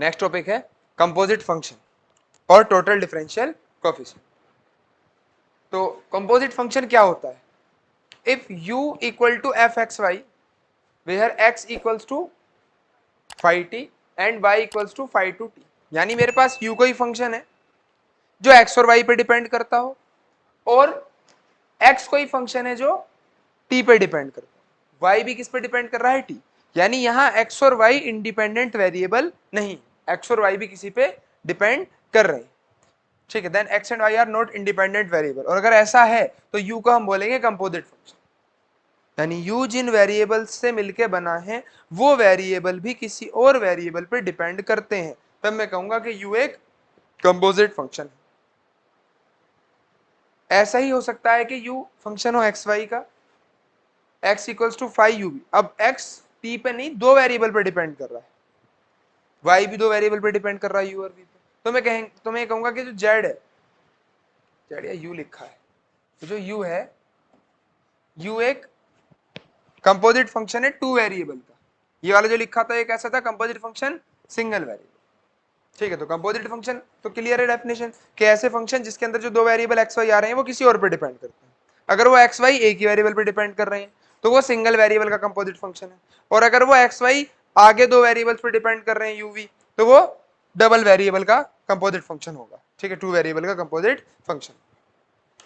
Next topic है composite function और total differential coefficient. तो कंपोजिट फंक्शन क्या होता है? If u equal to f x y where x equals to five t and y equals to five two t, यानी मेरे पास u कोई फंक्शन है जो x और y पे डिपेंड करता हो और x कोई फंक्शन है जो t पे डिपेंड करता है, y भी किस पे डिपेंड कर रहा है? t। यानी यहाँ x और y इंडिपेंडेंट वेरिएबल नहीं, x और y भी किसी पे डिपेंड कर रहे हैं, ठीक है। Then x and y are not independent variable, और अगर ऐसा है तो u को हम बोलेंगे कंपोजिट फंक्शन। यानी u जिन वेरिएबल से मिलके बना है वो वेरिएबल भी किसी और वेरिएबल पे डिपेंड करते हैं, तब मैं कहूंगा कि u एक कंपोजिट फंक्शन है। ऐसा ही हो सकता है कि u फंक्शन हो एक्स वाई का, x equals to five u भी। अब x t पे नहीं, दो वेरिएबल पे डिपेंड कर रहा है, y भी दो वेरिएबल पे डिपेंड कर रहा है u और v पे। तो मैं कहूंगा कि जो z है, z या u लिखा है, तो जो u है, u एक कंपोजिट फंक्शन है टू वेरिएबल का। ये वाला जो लिखा था ये कैसा था? कंपोजिट फंक्शन सिंगल वेरिएबल, ठीक है। तो कंपोजिट फंक्शन तो क्लियर है डेफिनेशन कि ऐसे फंक्शन जिसके अंदर जो दो वेरिएबल एक्स वाई आ रहे हैं वो किसी और पे डिपेंड करते हैं। अगर वो एक्स वाई एक ही वेरिएबल पे डिपेंड कर रहे हैं तो वो सिंगल वेरिएबल का कंपोजिट फंक्शन है, और अगर वो एक्स वाई आगे दो वेरिएबल्स पे डिपेंड कर रहे हैं यूवी, तो वो डबल वेरिएबल का कंपोजिट फंक्शन होगा, ठीक है, टू वेरिएबल का कंपोजिट फंक्शन।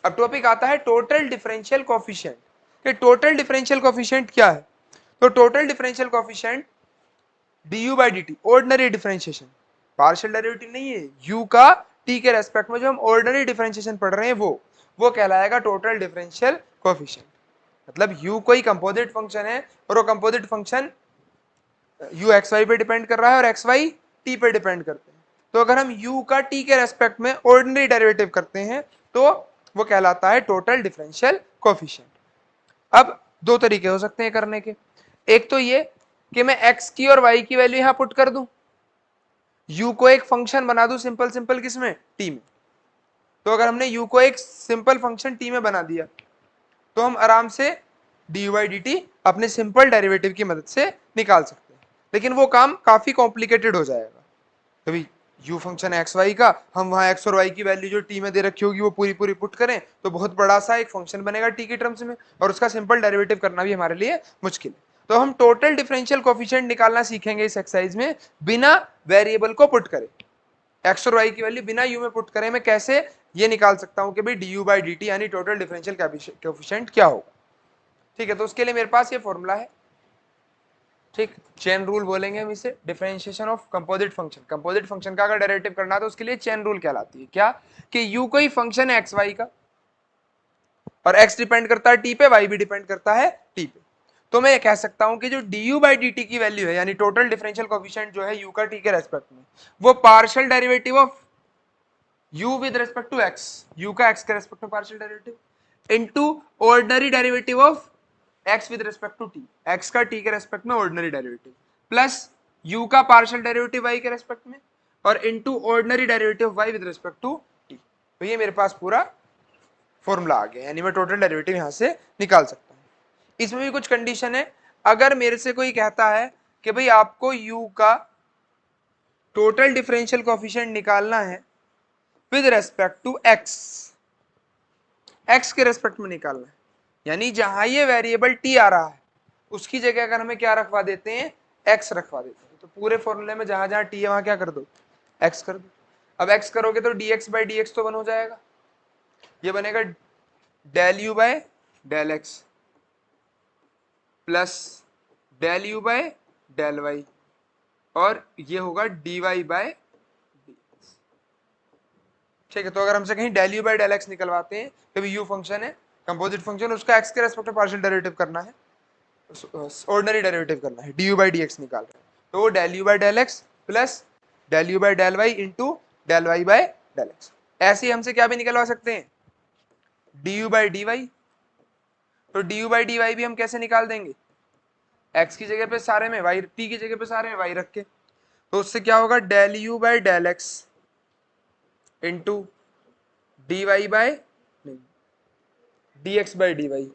अब टॉपिक आता है टोटल डिफरेंशियल कोएफिशिएंट कि टोटल डिफरेंशियल कोएफिशिएंट क्या है। तो total differential coefficient du by D T, ordinary differentiation, partial derivative नहीं है, u का t के रेस्पेक्ट में जो हम ऑर्डिनरी डिफरेंशिएशन पढ़ रहे हैं वो कहलाएगा टोटल डिफरेंशियल कोएफिशिएंट। मतलब u कोई कंपोजिट फंक्शन है और वो composite function u x y पे डिपेंड कर रहा है और एक्स वाई t पे डिपेंड करते हैं। तो अगर हम u का t के रेस्पेक्ट में ऑर्डिनरी डेरिवेटिव करते हैं तो वो कहलाता है टोटल डिफरेंशियल कोएफिशिएंट। अब दो तरीके हो सकते हैं करने के, एक तो ये कि मैं x की और y की वैल्यू यहां पुट कर दूं, u को एक फंक्शन बना दूं सिंपल सिंपल किसमें? t में। तो अगर हमने u को एक सिंपल फंक्शन t में बना दिया तो हम आराम से dy dt अपने सिंपल डेरिवेटिव की मदद से निकाल सकते हैं, लेकिन वो काम काफी कॉम्प्लिकेटेड हो जाएगा। कभी u फंक्शन है एक्स वाई का, हम वहां x और y की वैल्यू जो t में दे रखी होगी वो पूरी पूरी पुट करें तो बहुत बड़ा सा एक फंक्शन बनेगा t की टर्म्स में, और उसका सिंपल डेरिवेटिव करना भी हमारे लिए मुश्किल है। तो हम टोटल डिफरेंशियल कोएफिशिएंट निकालना सीखेंगे इस एक्सरसाइज में, बिना वेरिएबल को पुट करें, x और y की वैल्यू बिना u में पुट करें मैं कैसे ये निकाल सकता हूं कि भाई du बाई dt यानी टोटल डिफरेंशियल कोएफिशिएंट क्या होगा, ठीक है। तो उसके लिए मेरे पास ये फॉर्मूला है, ठीक, चेन रूल बोलेंगे हम इसे, differentiation of composite function. Composite function का अगर डेरिवेटिव करना है तो उसके लिए चेन रूल कहलाती है क्या, कि u कोई फंक्शन है एक्स वाई का और x डिपेंड करता है t पे, y भी डिपेंड करता है t पे। तो मैं ये कह सकता हूं कि जो du बाई dt की वैल्यू है यानी टोटल डिफरेंशियल कोएफिशिएंट जो है u का t के रेस्पेक्ट में, वो partial derivative of u with respect to x, u का x के रेस्पेक्ट में partial derivative into ordinary derivative of x with respect to t, x का t के रेस्पेक्ट में ऑर्डिनरी डेरिवेटिव प्लस u का पार्शियल डेरिवेटिव y के respect में और into ordinary derivative y with respect to t। तो ये मेरे पास पूरा फॉर्मूला आ गया, यानी मैं टोटल डेरिवेटिव यहां से निकाल सकता हूं। इसमें भी कुछ कंडीशन है, अगर मेरे से कोई कहता है कि भाई आपको u का टोटल डिफरेंशियल कोएफिशिएंट निकालना है विद रेस्पेक्ट टू x के रेस्पेक्ट में निकालना है, यानी जहां ये वेरिएबल t आ रहा है उसकी जगह अगर हमें क्या रखवा देते हैं? x रखवा देते हैं। तो पूरे फॉर्मूले में जहां जहां t है वहां क्या कर दो? x कर दो। अब x करोगे तो dx बाई dx तो बन हो जाएगा, ये बनेगा del u by del x plus del u by del y, और ये होगा dy बाय dx, ठीक है। तो अगर हमसे कहीं del u by del x निकलवाते हैं, कभी u फंक्शन है कंपोजिट फंक्शन, उसका x के रेस्पेक्ट में पार्शियल डेरिवेटिव करना है, ऑर्डिनरी डेरिवेटिव करना है, du बाई dx निकाल रहे हैं, तो वो del u by del x plus del u by del y into del y by del x. ऐसे ही हमसे क्या भी निकलवा सकते हैं? du by dy। तो du बाई dy भी हम कैसे निकाल देंगे? x की जगह पे सारे में y, t की जगह पे सारे में y रख के, तो उससे क्या होगा? Del u by del x into d y by नहीं d x by d y,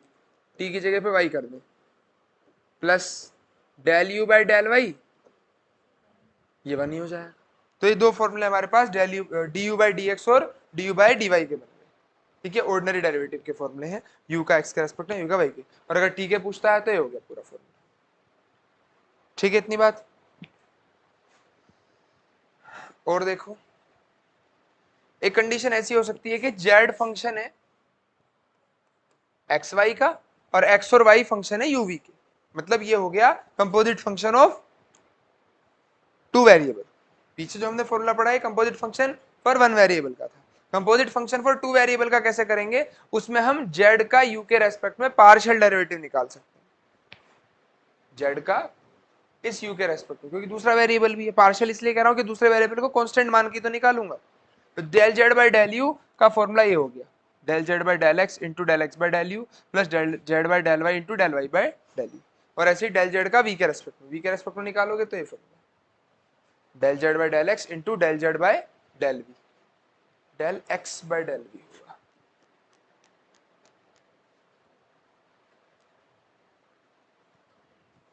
t की जगह पे y कर दें, plus del u by del y, ये वन ही हो जाएगा, तो ये दो फॉर्मूले हमारे पास d u by d x और d u by d y के बन गए। ठीक है, ऑर्डिनरी डेरिवेटिव के फॉर्मूले हैं, यू का एक्स के रेस्पेक्ट में, यू का वाई के, और अगर टी के पूछता है तो ये हो गया पूरा फॉर्मूला। ठीक है, इतनी बात। और देखो, एक कंडीशन ऐसी हो सकती है कि जेड फंक्शन है एक्स वाई का और एक्स और वाई फंक्शन है यूवी के, मतलब ये हो गया composite function of two variable. पीछे जो हमने फॉर्मूला पढ़ा है composite function for one variable का था, composite function for two variable का कैसे करेंगे, उसमें हम जेड का यू के रेस्पेक्ट में पार्शियल डेरिवेटिव निकाल सकते हैं, जेड का इस यू के रेस्पेक्ट में, क्योंकि दूसरा वेरिएबल भी है। पार्शियल इसलिए कह रहा हूं कि दूसरे वेरिएबल को कांस्टेंट मान के तो निकालूंगा। तो del z by del u का फॉर्मूला ये हो गया, del z by del x into del x by del u plus del z by del y into del y by del u, और ऐसे ही डेल जेड का v के respect में, वी के रेस्पेक्ट में निकालोगे तो ये formula del z by del x into del z by del v, del x by del we होगा।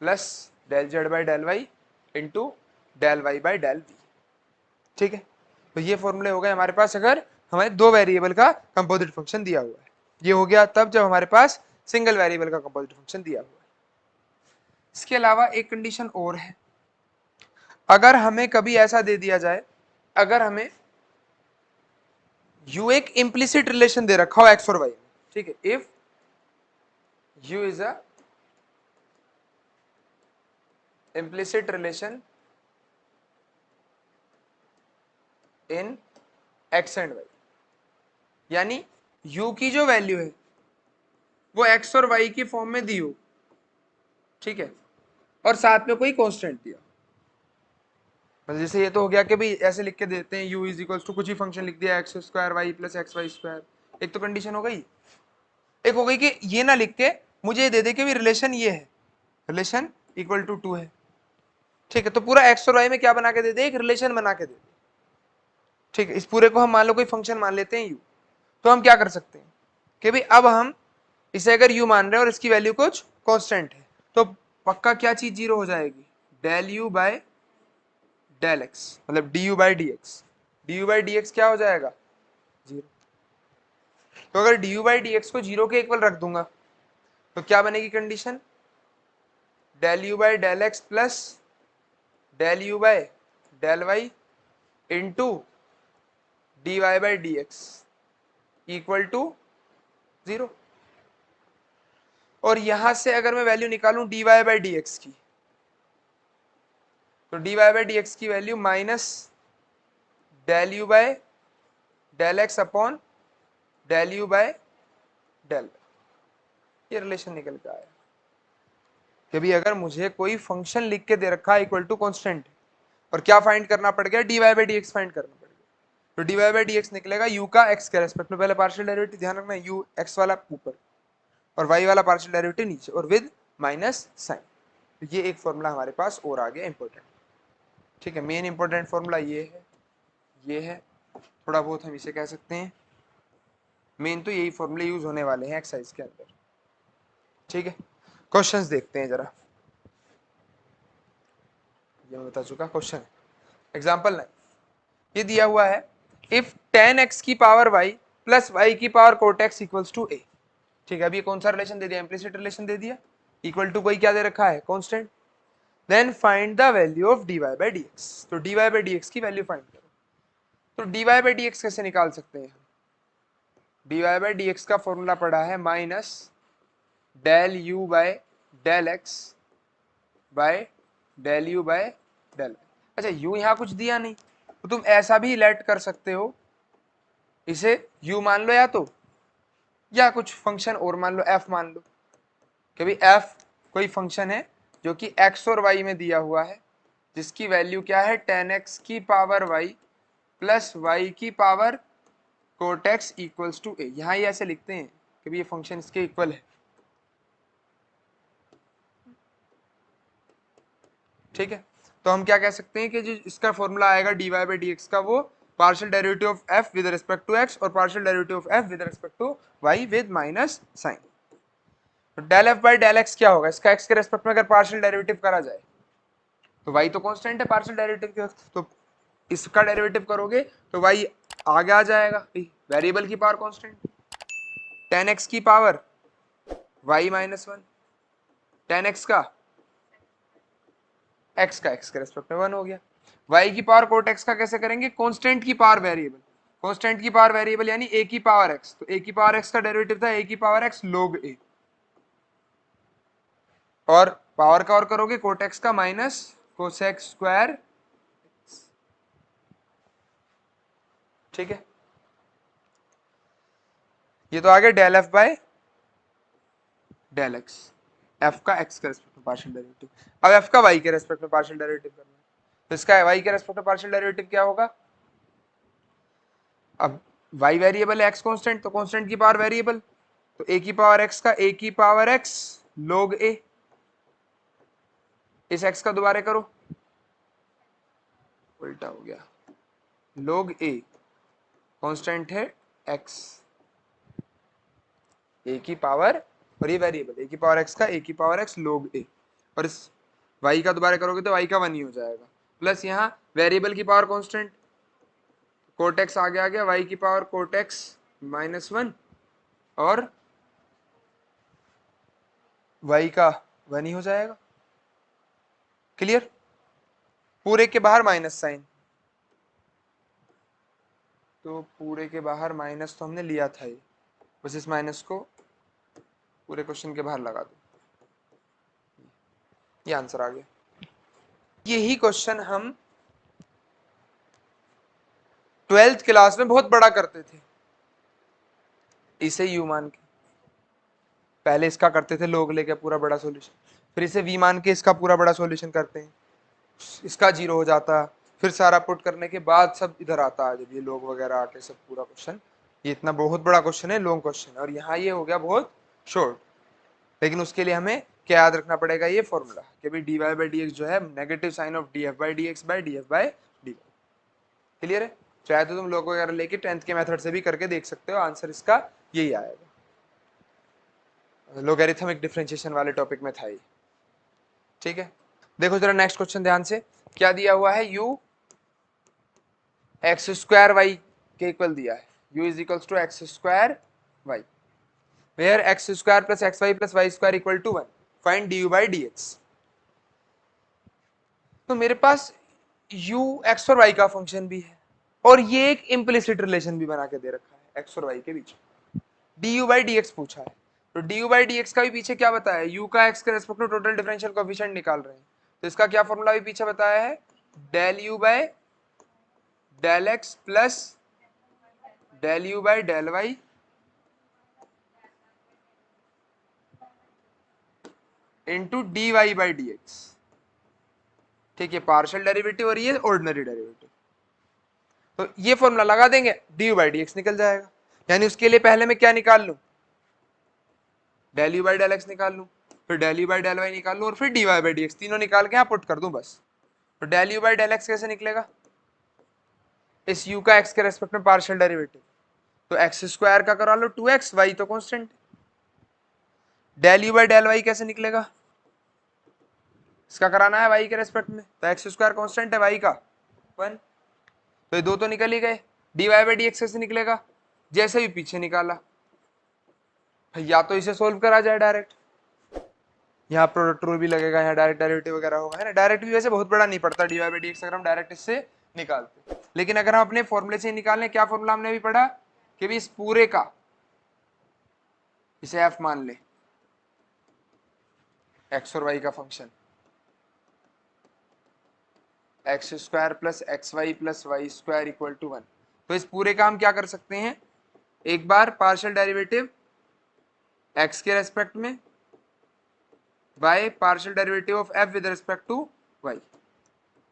Plus del z by del y into del y by del v. ठीक है, तो ये फॉर्मूले हो गए हमारे पास अगर हमें दो वेरिएबल का कंपोजिट फंक्शन दिया हुआ है। ये हो गया तब जब हमारे पास सिंगल वेरिएबल का कंपोजिट फंक्शन दिया हुआ है। इसके अलावा एक कंडीशन और है, अगर हमें कभी ऐसा दे दिया जाए, अगर हमें यू एक इम्प्लिसिट रिलेशन दे रखा हो एक्स और वाई, ठीक है, if u is a implicit relation in x and y, यानी u की जो वैल्यू है वो x और y की फॉर्म में दी हो, ठीक है, और साथ में कोई कांस्टेंट दिया, मतलब जैसे ये तो हो गया कि भाई ऐसे लिख के देते हैं u इज इक्वल्स टू कुछ ही फंक्शन लिख दिया x square y plus x y square, एक तो कंडीशन हो गई। एक हो गई कि ये ना लिख के मुझे ये दे दे कि भी रिलेशन ये है, रिलेशन इक्वल टू 2 है, ठीक है, तो पूरा एक्स और वाई में क्या बना के दे दे, एक रिलेशन बना के दे दे, ठीक है। इस पूरे को हम मान लो कोई फंक्शन मान लेते हैं u, तो हम क्या कर सकते हैं कि भाई अब हम इसे अगर u मान रहे हैं और इसकी वैल्यू कुछ कांस्टेंट है, तो पक्का क्या चीज जीरो हो जाएगी, del u by del x, मतलब d u by d x, d u by d x क्या हो जाएगा, जीरो। तो अगर d u by d x को जीरो के इक्वल रख दूंगा तो क्या बनेगी condition, del u by del x plus del u by del y into d y by d x equal to zero. और यहां से अगर मैं वैल्यू निकालूं d y by d x की, तो d y by d x की value minus del u by del x upon del u by del, ये रिलेशन निकल के आया कि भाई अगर मुझे कोई फंक्शन लिख के दे रखा है इक्वल टू कांस्टेंट, और क्या फाइंड करना पड़ गया, d y by d x find करना पड़ गया, तो d y by d x निकलेगा यू का एक्स के रेस्पेक्ट में, पहले पार्शियल डेरिवेटिव ध्यान रखना, यू एक्स वाला ऊपर और वाई वाला पार्शियल डेरिवेटिव नीचे और विद माइनस साइन। तो ये एक फॉर्मूला हमारे पास और आ गया इंपॉर्टेंट, ठीक है। मेन इंपॉर्टेंट फॉर्मूला ये है, थोड़ा बहुत हम इसे कह सकते हैं, मेन तो यही फॉर्मूले यूज होने वाले हैं एक्सरसाइज के अंदर, ठीक है। क्वेश्चंस देखते हैं जरा, ये मैं बता चुका क्वेश्चन। एग्जांपल 9, ये दिया हुआ है इफ tan x की पावर y प्लस y की power cot x equals to a, ठीक है। अब ये कौन सा रिलेशन दे दिया, इम्प्लिसिट रिलेशन दे दिया, इक्वल टू कोई क्या दे रखा है, constant, then find the value of dy by dx, तो dy बाई dx की वैल्यू फाइंड करो। तो dy बाई dx कैसे निकाल सकते हैं, dy बाई dx का फॉर्मूला पड़ा है minus del u by del x by del u by del. अच्छा यू यहाँ कुछ दिया नहीं, तो तुम ऐसा भी लेट कर सकते हो, इसे u मान लो या कुछ फंक्शन और मान लो, f मान लो कि भाई f कोई फंक्शन है जो कि x और y में दिया हुआ है, जिसकी वैल्यू क्या है, tan x की पावर y प्लस y की power cot x equals to a। यहाँ ही ऐसे लिखते हैं कि भाई ये फंक्शन इसके इक्वल है, ठीक है। तो हम क्या कह सकते हैं कि जो इसका फॉर्मूला आएगा dy बाई dx का, वो partial derivative of f with respect to x और partial derivative of f with respect to y with minus sign. तो del f by del x क्या होगा, इसका x के रेस्पेक्ट में अगर पार्शियल डेरिवेटिव करा जाए, तो y तो कांस्टेंट है पार्शियल डेरिवेटिव के वक्त, तो इसका डेरिवेटिव करोगे तो y आगे आ जाएगा, वेरिएबल की पावर कांस्टेंट, 10x की पावर y माइनस 1, 10x का x का x के रेस्पेक्ट में 1 हो गया। y की पावर कोट x का कैसे करेंगे, कांस्टेंट की पावर वेरिएबल, कांस्टेंट की पावर वेरिएबल यानी a की पावर x, तो a की पावर x का डेरिवेटिव था a की पावर x log a, और पावर का और करोगे कोट x का माइनस कोसेक स्क्वायर, ठीक है। ये तो आ गया del f by del x, f का एक्स के रेस्पेक्ट में पार्शियल डेरिवेटिव। अब एफ का वाई के रेस्पेक्ट में पार्शियल डेरिवेटिव करना है, तो इसका वाई के रेस्पेक्ट में पार्शियल डेरिवेटिव क्या होगा, अब वाई वेरिएबल है, एक्स कांस्टेंट, तो कांस्टेंट की पावर वेरिएबल, तो ए की पावर एक्स का ए की पावर एक्स log ए, इस एक्स का दोबारा करो, उल्टा हो गया, log ए कांस्टेंट है एक्स, ए की पावर, और ये वेरिएबल ए की पावर एक्स का ए की पावर एक्स log ए, और इस y का दोबारा करोगे तो y का 1 ही हो जाएगा, प्लस यहाँ वेरिएबल की पावर कांस्टेंट, कोट एक्स आगे आ गया, y की पावर कोट एक्स माइनस 1, और y का 1 ही हो जाएगा। क्लियर, पूरे के बाहर माइनस साइन, तो पूरे के बाहर माइनस तो हमने लिया था, ये बस इस माइनस को पूरे क्वेश्चन के बाहर लगा दो, ये आंसर आ गया। यही क्वेश्चन हम 12th क्लास में बहुत बड़ा करते थे, इसे यू मान के, पहले इसका करते थे लोग लेके पूरा बड़ा सॉल्यूशन, फिर इसे वी मान के इसका पूरा बड़ा सॉल्यूशन करते हैं, इसका जीरो हो जाता, फिर सारा पुट करने के बाद सब इधर आता है, जब ये लोग वगैरह आके सब पूरा क्वेश्चन, ये इतना बहुत बड़ा क्वेश्चन है, लॉन्ग क्वेश्चन, और यहाँ ये हो गया बहुत शॉर्ट, लेकिन उसके लिए हमें क्या याद रखना पड़ेगा, ये फॉर्मूला कि भाई d y by d x जो है negative sign of d f by d x by d f by d y. Clear है, चाहे तो तुम लोग वगैरह लेके 10th के मेथड से भी करके देख सकते हो, आंसर इसका यही आएगा, लोगरिथमिक डिफरेंशिएशन वाले टॉपिक में था ये, ठीक है। देखो जरा नेक्स्ट क्वेश्चन ध्यान से, क्या दिया हुआ है, u एक्स स्क्वायर वाई के इक्वल दिया है, u is equals to x square y, where x square plus x y plus y square equal to 1, find d u by d x. तो मेरे पास u एक्स और y का function भी है, और ये एक इम्प्लिसिट रिलेशन भी बना के दे रखा है एक्स और वाई के बीच, d u by d x पूछा है, तो d u by d x का भी पीछे क्या बताया है, u का एक्स के रेस्पेक्ट में टोटल डिफरेंशियल कोएफिशिएंट निकाल रहे हैं, तो इसका क्या फॉर्मूला भी पीछे बताया है, del u by del x plus del u by del y into d y by d x, ठीक है, पार्शियल डेरिवेटिव और ये ऑर्डिनरी डेरिवेटिव, तो ये फॉर्मूला लगा देंगे, D u by d x निकल जाएगा, यानी उसके लिए पहले मैं क्या निकाल लूं, del u by del x निकाल लूं, फिर del u by del y निकाल लूं, और फिर d y by d x, तीनों निकाल के यहाँ पुट कर दूं बस, तो del u by del x कैसे निकलेगा, इस u का x के रेस्पेक्ट में पार्शियल डेरिवेटिव, तो एक्स स्क्वायर का करा लो 2x, y तो constant, del u by del y कैसे निकलेगा, इसका कराना है y के रेस्पेक्ट में, तो एक्स स्क्वायर कांस्टेंट है, y का 1, तो ये दो तो निकल ही गए, d y by d x कैसे निकलेगा, जैसे भी पीछे निकाला, या तो इसे सोल्व करा जाए डायरेक्ट, यहाँ प्रोडक्ट रूल भी लगेगा, यहाँ डायरेक्ट डेरिवेटिव वगैरह होगा, है ना, डायरेक्ट भी वैसे बहुत बड़ा नहीं पड़ता d y by d x, अगर हम डायरेक्ट इससे निकालते, लेकिन अगर हम अपने फॉर्मूले से निकालें, क्या फॉर्मूला हमने भी पढ़ा कि भी इस पूरे का इसे f मान ले, x और y का फंक्शन, x square plus x y plus y square equal to 1, तो इस पूरे का हम क्या कर सकते हैं, एक बार पार्शियल डेरिवेटिव x के रेस्पेक्ट में y partial derivative of f with respect to y,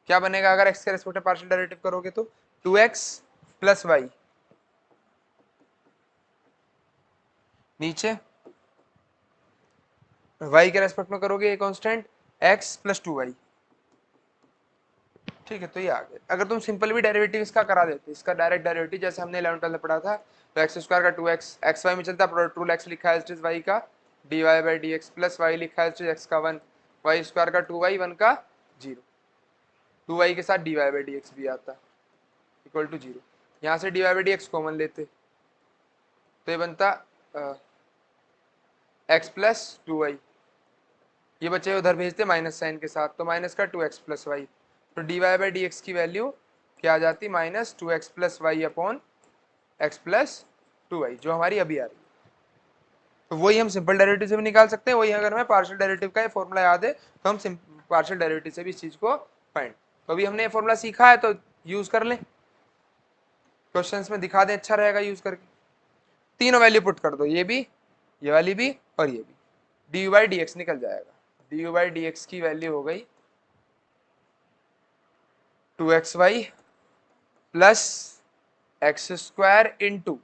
क्या बनेगा अगर x के रेस्पेक्ट में पार्शियल डेरिवेटिव करोगे तो 2x प्लस वाई, नीचे y के रेस्पेक्ट में करोगे ये कांस्टेंट x प्लस 2y, ठीक है, तो ये आ गया। अगर तुम सिंपल भी डेरिवेटिव इसका करा देते, इसका डायरेक्ट डेरिवेटिव जैसे हमने 11th में पढ़ा था, तो एक्स स्क्वायर का 2x, एक्स वाई में चलता है प्रोडक्ट रूल, एक्स लिखा है इस वाई का d y by d x plus y लिखा है एक्स का 1, वाई स्क्वायर का 2y 1 का 0, 2y के साथ d y by d x भी आता, इक्वल टू 0। यहाँ से dy by d x common लेते तो ये बनता x प्लस 2y, ये बच्चे उधर भेजते माइनस साइन के साथ, तो माइनस का 2x प्लस वाई, तो dy बाई डी एक्स की वैल्यू क्या आ जाती, minus 2x plus y upon x plus 2y, जो हमारी अभी आ रही है। तो वही हम सिंपल डेरिवेटिव से भी निकाल सकते हैं, वही अगर हमें पार्शियल डेरिवेटिव का ये फॉर्मूला याद है तो हम पार्शियल डेरिवेटिव से भी इस चीज को फाइंड, तो अभी हमने ये फॉर्मूला सीखा है तो यूज कर लें, क्वेश्चंस में दिखा दें, अच्छा रहेगा यूज करके। तीनों वैल्यू पुट कर दो, ये भी, ये वाली भी और ये भी, d u by d x निकल जाएगा। D u by d x की वैल्यू हो गई 2xy plus x square into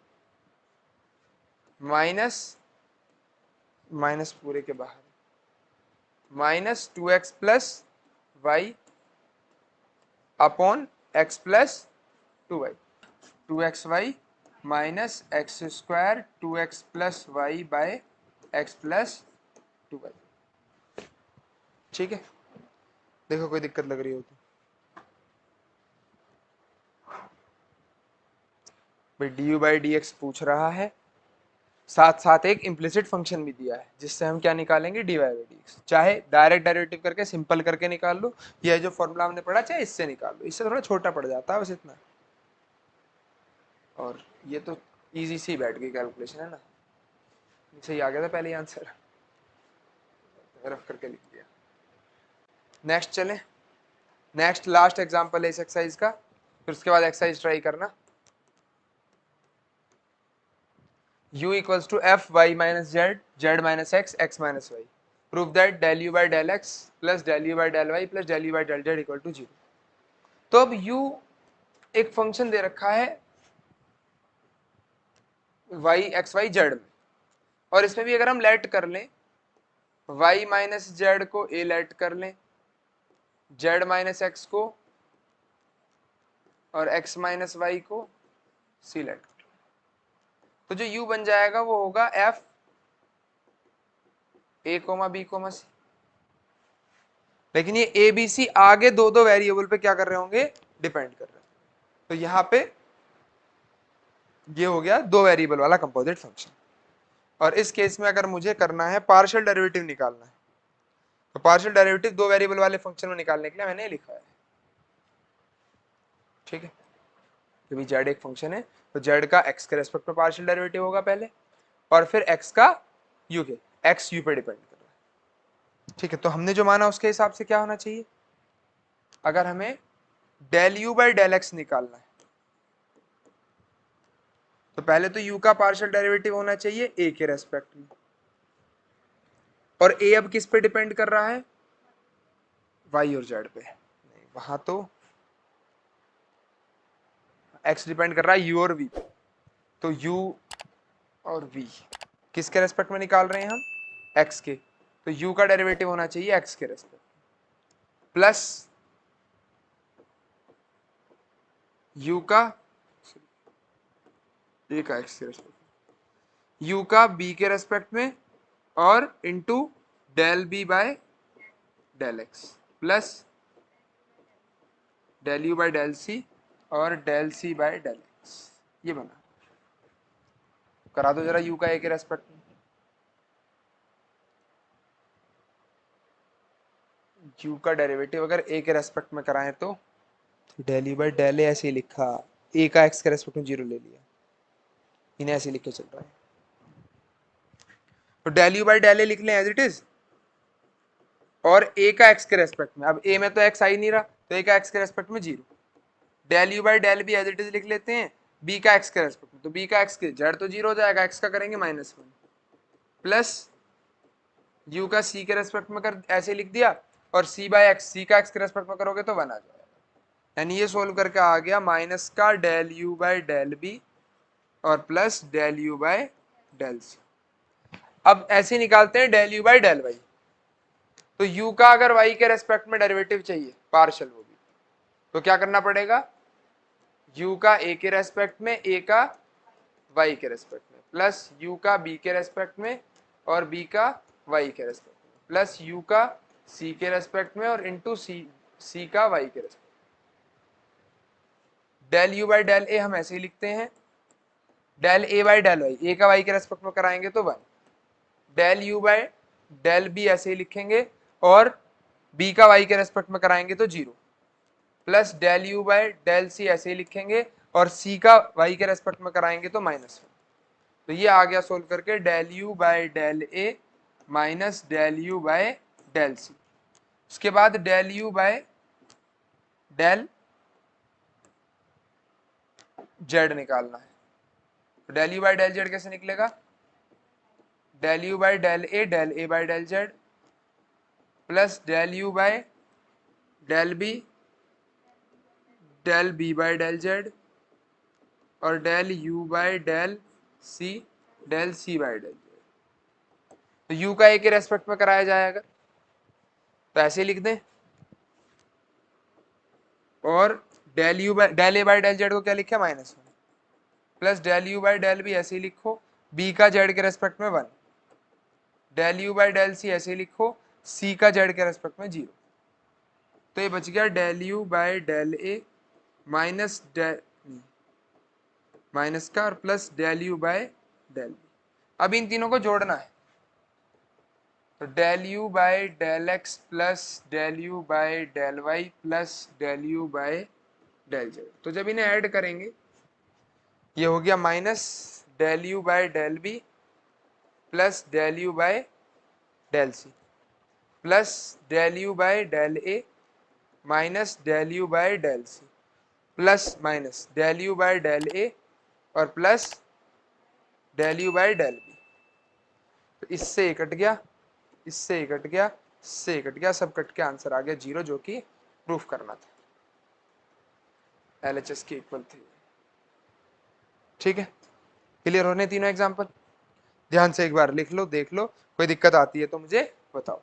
minus, minus पूरे के बाहर, minus 2x plus y upon x plus 2y, 2xy minus x square 2x plus y by x plus 2y। ठीक है, देखो कोई दिक्कत लग रही हो तो। भाई D u by d x पूछ रहा है, साथ साथ एक इम्प्लिसिट फंक्शन भी दिया है जिससे हम क्या निकालेंगे, d y by d x. चाहे डायरेक्ट डेरिवेटिव करके सिंपल करके निकाल लो, यह जो फॉर्मूला हमने पढ़ा चाहे इससे निकाल लो, इससे थोड़ा छोटा पड़ जाता है बस इतना, और ये तो इजी सी बैठ गई कैलकुलेशन है ना, सही आ गया था पहले आंसर, रफ करके लिख दिया। नेक्स्ट चलें, नेक्स्ट लास्ट एग्जांपल है इस एक्सरसाइज का, फिर उसके बाद एक्सरसाइज ट्राई करना। u equals to f y minus z, z minus x, x minus y. Prove that del u by del x plus del u by del y plus del u by del z equal to 0. तो अब u एक function दे रखा है y x y z में, और इसमें भी अगर हम लेट कर लें y माइनस जेड को a लेट कर लें, z माइनस एक्स को और x माइनस वाई को c लेट कर लें, तो जो u बन जाएगा वो होगा f a comma b comma c। लेकिन ये ए बी सी आगे दो दो वेरिएबल पे क्या कर रहे होंगे, डिपेंड कर रहे हैं, तो यहां पे ये हो गया दो वेरिएबल वाला कंपोजिट फंक्शन। और इस केस में अगर मुझे करना है पार्शियल डेरिवेटिव निकालना है, तो पार्शियल डेरिवेटिव दो वेरिएबल वाले फंक्शन में निकालने के लिए मैंने लिखा है, ठीक है, क्योंकि जेड एक फंक्शन है तो जेड का एक्स के रेस्पेक्ट में पार्शियल डेरिवेटिव होगा पहले, और फिर एक्स का यू के, एक्स यू पे डिपेंड कर रहा है, ठीक है। तो हमने जो माना उसके हिसाब से क्या होना चाहिए, अगर हमें del u by del x निकालना है तो पहले तो u का पार्शियल डेरिवेटिव होना चाहिए a के रेस्पेक्ट में, और a अब किस पे डिपेंड कर रहा है, y और z पे, नहीं वहां तो x डिपेंड कर रहा है u और v पे, तो u और v किसके रेस्पेक्ट में निकाल रहे हैं हम, x के, तो u का डेरिवेटिव होना चाहिए x के रेस्पेक्ट प्लस u का a का x के रेस्पेक्ट, u का b के रेस्पेक्ट में, और into del b by del x plus del u by del c और del c by del x, ये बना, करा दो जरा u का a के रेस्पेक्ट में, u का डेरिवेटिव अगर a के रेस्पेक्ट में कराएं तो del u by del A ऐसे ही लिखा, a का x के रेस्पेक्ट में 0 ले लिया, इन्हें ऐसे लिख के चल रहा है, तो डेल यू बाई डेल ए लिख लें एज इट इज, और a का x के रेस्पेक्ट में, अब a में तो x आ ही नहीं रहा तो a का x के रेस्पेक्ट में 0, del u by del b as it is लिख लेते हैं, b का x के रेस्पेक्ट में, तो b का x के जेड तो 0 हो जाएगा, x का करेंगे -1 प्लस u का c के रेस्पेक्ट में कर ऐसे लिख दिया, और c बाय एक्स, c का x के रेस्पेक्ट में करोगे तो 1 आ जाएगा, यानी ये सोल्व करके आ गया माइनस का del u by del b और plus del u by del c. अब ऐसे निकालते हैं del u by del y, तो u का अगर y के रेस्पेक्ट में डेरिवेटिव चाहिए पार्शियल वो भी, तो क्या करना पड़ेगा, u का a के रेस्पेक्ट में, a का y के रेस्पेक्ट में, प्लस u का b के रेस्पेक्ट में और b का y के रेस्पेक्ट में, प्लस u का c के रेस्पेक्ट में और इंटू c का y के रेस्पेक्ट में। Del u by del a हम ऐसे ही लिखते हैं, del a by del y, a का वाई के रेस्पेक्ट में कराएंगे तो 1, del u by del b ऐसे ही लिखेंगे और बी का वाई के रेस्पेक्ट में कराएंगे तो 0, plus del u by del c ऐसे ही लिखेंगे और सी का वाई के रेस्पेक्ट में कराएंगे तो -1। तो ये आ गया सोल्व करके del u by del a minus del u by del c. उसके बाद del u by del z निकालना है। तो del u by del z कैसे निकलेगा, del u by del a by del z plus del u by del b by del z और del u by del c by del z. तो u का a के respect में कराया जाएगा तो ऐसे लिख दें, और del a by del z को क्या लिखे -1 plus del u by del b ऐसे ही लिखो, बी का जेड के रेस्पेक्ट में 1, del u by del c ऐसे ही लिखो, सी का जेड के रेस्पेक्ट में 0। तो ये बच गया del u by del a minus minus का और plus del u by del b. अब इन तीनों को जोड़ना है, तो del u by del x plus del u by del y plus del u by del z. तो जब इन्हें ऐड करेंगे ये हो गया minus del u by del b plus del u by del c plus del u by del a minus del u by del c plus minus del u by del a और plus del u by del b. तो इससे cut गया, इससे cut गया, इससे cut गया, सब cut के आंसर आ गया 0, जो कि प्रूफ करना था, LHS की इक्वल थी। ठीक है, क्लियर होने तीनों एग्जाम्पल? ध्यान से एक बार लिख लो, देख लो, कोई दिक्कत आती है तो मुझे बताओ।